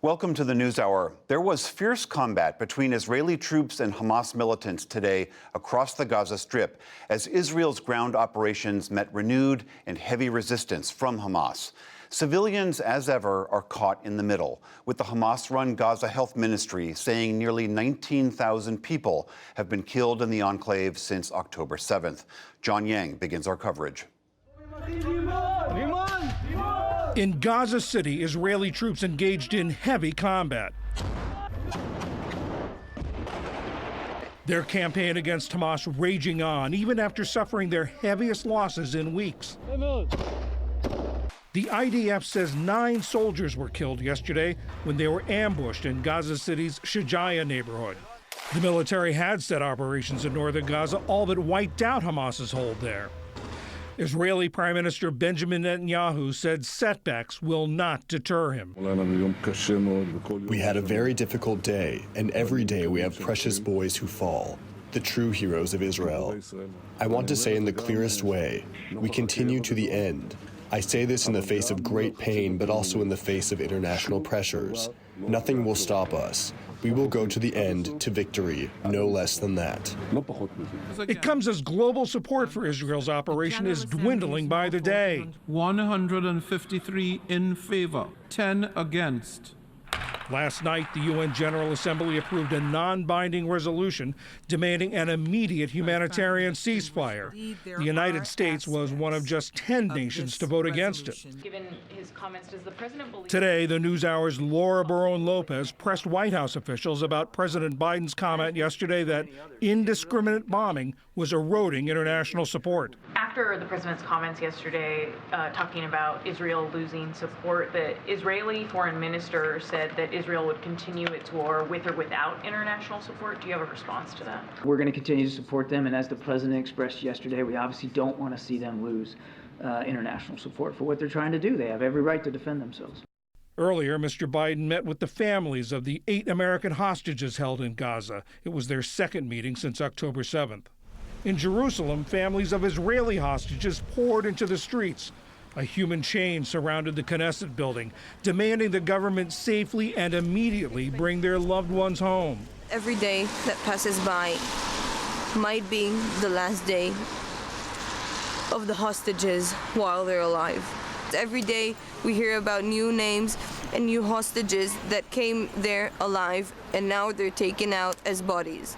Welcome to the NewsHour. There was fierce combat between Israeli troops and Hamas militants today across the Gaza Strip as Israel's ground operations met renewed and heavy resistance from Hamas. Civilians, as ever, are caught in the middle, with the Hamas-run Gaza Health Ministry saying nearly 19,000 people have been killed in the enclave since October 7th. John Yang begins our coverage. In Gaza City, Israeli troops engaged in heavy combat. Their campaign against Hamas raging on, even after suffering their heaviest losses in weeks. The IDF says 9 soldiers were killed yesterday when they were ambushed in Gaza City's Shujaiya neighborhood. The military had set operations in northern Gaza, all but wiped out Hamas's hold there. Israeli Prime Minister Benjamin Netanyahu said setbacks will not deter him. We had a very difficult day, and every day we have precious boys who fall, the true heroes of Israel. I want to say in the clearest way, we continue to the end. I say this in the face of great pain, but also in the face of international pressures. Nothing will stop us. We will go to the end, to victory, no less than that. It comes as global support for Israel's operation is dwindling by the day. 153 in favor, 10 against. Last night, the UN General Assembly approved a non-binding resolution demanding an immediate humanitarian ceasefire. The United States was one of just 10 nations to vote against it. Given his comments, does the president believe... Today, the NewsHour's Laura Barone-Lopez pressed White House officials about President Biden's comment yesterday that indiscriminate bombing was eroding international support. After the president's comments yesterday talking about Israel losing support, the Israeli foreign minister said that Israel would continue its war with or without international support. Do you have a response to that? We're going to continue to support them, and as the president expressed yesterday, we obviously don't want to see them lose international support for what they're trying to do. They have every right to defend themselves. Earlier, Mr. Biden met with the families of the 8 American hostages held in Gaza. It was their second meeting since October 7th. In Jerusalem, families of Israeli hostages poured into the streets. A human chain surrounded the Knesset building, demanding the government safely and immediately bring their loved ones home. Every day that passes by might be the last day of the hostages while they're alive. Every day we hear about new names and new hostages that came there alive, and now they're taken out as bodies.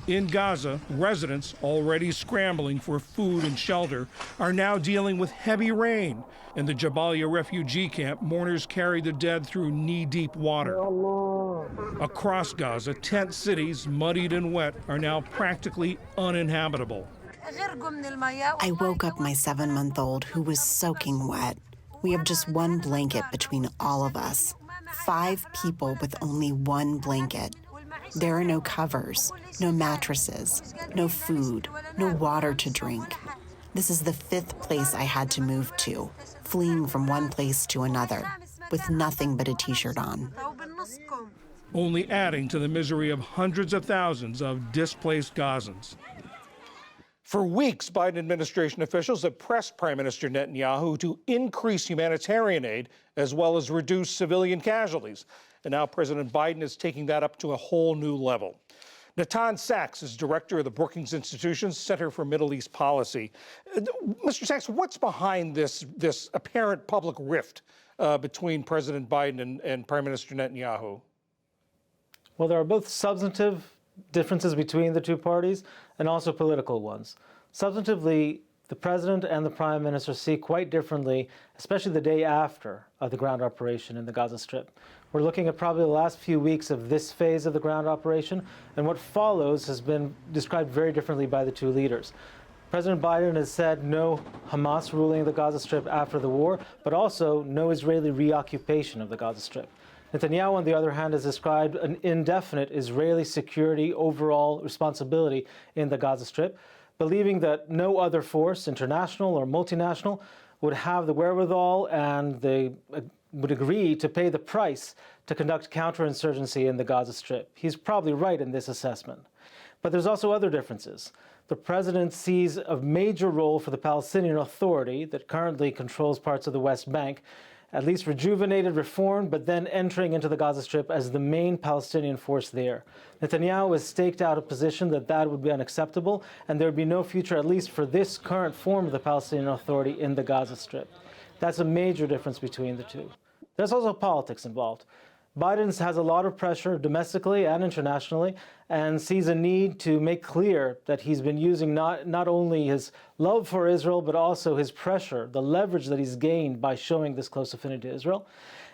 In Gaza, residents, already scrambling for food and shelter, are now dealing with heavy rain. In the Jabalia refugee camp, mourners carry the dead through knee-deep water. Across Gaza, tent cities, muddied and wet, are now practically uninhabitable. I woke up my 7-month-old who was soaking wet. We have just one blanket between all of us. 5 people with only one blanket. There are no covers, no mattresses, no food, no water to drink. This is the 5th place I had to move to, fleeing from one place to another, with nothing but a t-shirt on. Only adding to the misery of hundreds of thousands of displaced Gazans. For weeks, Biden administration officials have pressed Prime Minister Netanyahu to increase humanitarian aid as well as reduce civilian casualties. And now President Biden is taking that up to a whole new level. Natan Sachs is director of the Brookings Institution's Center for Middle East Policy. Mr. Sachs, what's behind this apparent public rift between President Biden and Prime Minister Netanyahu? Well, there are both substantive differences between the two parties and also political ones. Substantively, the president and the prime minister see quite differently, especially the day after the ground operation in the Gaza Strip. We're looking at probably the last few weeks of this phase of the ground operation, and what follows has been described very differently by the two leaders. President Biden has said no Hamas ruling the Gaza Strip after the war, but also no Israeli reoccupation of the Gaza Strip. Netanyahu, on the other hand, has described an indefinite Israeli security overall responsibility in the Gaza Strip, believing that no other force, international or multinational, would have the wherewithal and they would agree to pay the price to conduct counterinsurgency in the Gaza Strip. He's probably right in this assessment. But there's also other differences. The president sees a major role for the Palestinian Authority that currently controls parts of the West Bank, at least rejuvenated, reformed, but then entering into the Gaza Strip as the main Palestinian force there. Netanyahu has staked out a position that that would be unacceptable, and there would be no future, at least for this current form of the Palestinian Authority, in the Gaza Strip. That's a major difference between the two. There's also politics involved. Biden has a lot of pressure domestically and internationally and sees a need to make clear that he's been using not only his love for Israel, but also his pressure, the leverage that he's gained by showing this close affinity to Israel.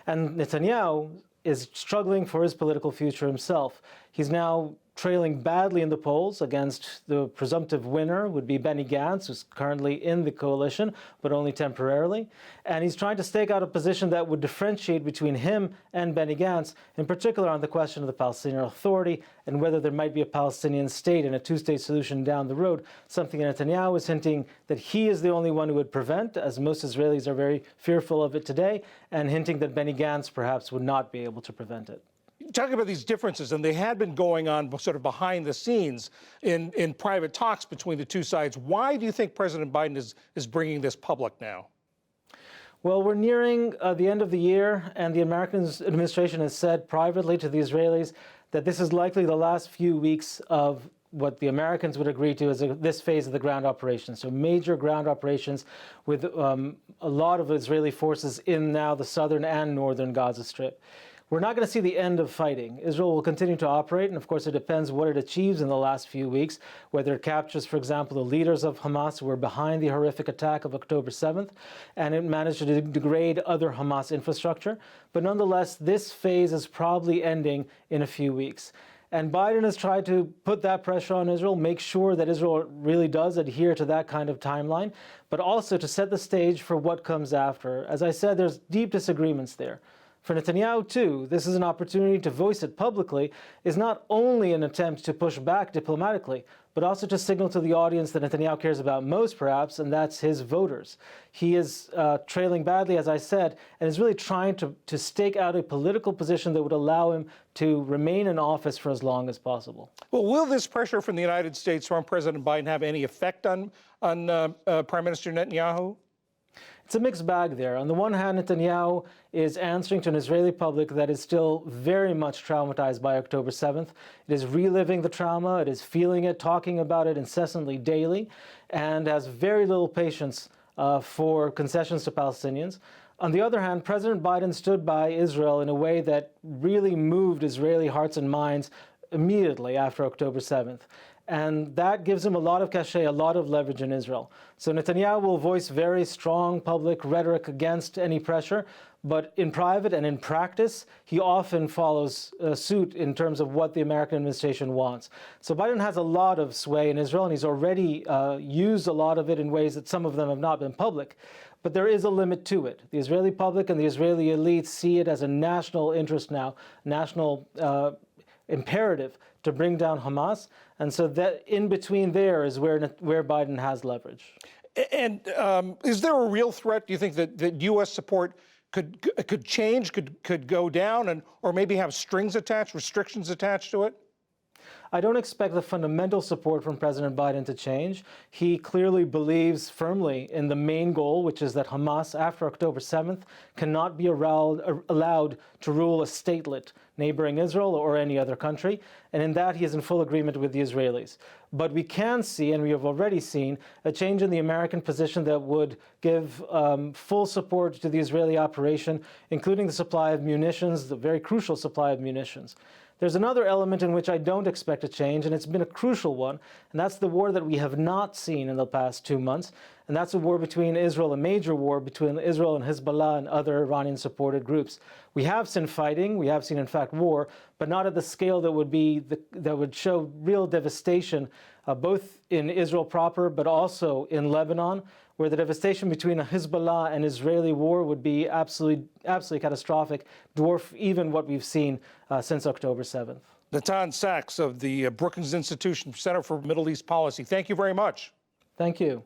And Netanyahu is struggling for his political future himself. He's now trailing badly in the polls against the presumptive winner would be Benny Gantz, who's currently in the coalition, but only temporarily. And he's trying to stake out a position that would differentiate between him and Benny Gantz, in particular on the question of the Palestinian Authority and whether there might be a Palestinian state and a two-state solution down the road, something Netanyahu is hinting that he is the only one who would prevent, as most Israelis are very fearful of it today, and hinting that Benny Gantz perhaps would not be able to prevent it. Talking about these differences, and they had been going on sort of behind the scenes in private talks between the two sides. Why do you think President Biden is bringing this public now? Well, we're nearing the end of the year, and the American administration has said privately to the Israelis that this is likely the last few weeks of what the Americans would agree to as this phase of the ground operations. So major ground operations with a lot of Israeli forces in now the southern and northern Gaza Strip. We're not going to see the end of fighting. Israel will continue to operate, and of course it depends what it achieves in the last few weeks, whether it captures, for example, the leaders of Hamas who were behind the horrific attack of October 7th, and it managed to degrade other Hamas infrastructure. But nonetheless, this phase is probably ending in a few weeks. And Biden has tried to put that pressure on Israel, make sure that Israel really does adhere to that kind of timeline, but also to set the stage for what comes after. As I said, there's deep disagreements there. For Netanyahu, too, this is an opportunity to voice it publicly, is not only an attempt to push back diplomatically, but also to signal to the audience that Netanyahu cares about most, perhaps, and that's his voters. He is trailing badly, as I said, and is really trying to stake out a political position that would allow him to remain in office for as long as possible. Well, will this pressure from the United States from President Biden have any effect on Prime Minister Netanyahu? It's a mixed bag there. On the one hand, Netanyahu is answering to an Israeli public that is still very much traumatized by October 7th. It is reliving the trauma, it is feeling it, talking about it incessantly daily, and has very little patience for concessions to Palestinians. On the other hand, President Biden stood by Israel in a way that really moved Israeli hearts and minds immediately after October 7th. And that gives him a lot of cachet, a lot of leverage in Israel. So Netanyahu will voice very strong public rhetoric against any pressure, but in private and in practice, he often follows suit in terms of what the American administration wants. So Biden has a lot of sway in Israel, and he's already used a lot of it in ways that some of them have not been public. But there is a limit to it. The Israeli public and the Israeli elites see it as a national interest now, national imperative to bring down Hamas. And so that in between there is where Biden has leverage. And is there a real threat, do you think, that U.S. support could change, could go down, or maybe have strings attached, restrictions attached to it? I don't expect the fundamental support from President Biden to change. He clearly believes firmly in the main goal, which is that Hamas, after October 7th, cannot be allowed to rule a statelet neighboring Israel or any other country. And in that, he is in full agreement with the Israelis. But we can see, and we have already seen, a change in the American position that would give full support to the Israeli operation, including the supply of munitions, the very crucial supply of munitions. There's another element in which I don't expect a change, and it's been a crucial one, and that's the war that we have not seen in the past 2 months, and that's a war between Israel, a major war between Israel and Hezbollah and other Iranian-supported groups. We have seen fighting, we have seen, in fact, war, but not at the scale that would show real devastation, both in Israel proper, but also in Lebanon, where the devastation between a Hezbollah and Israeli war would be absolutely catastrophic, dwarf even what we've seen since October 7th. Natan Sachs of the Brookings Institution Center for Middle East Policy, thank you very much. Thank you.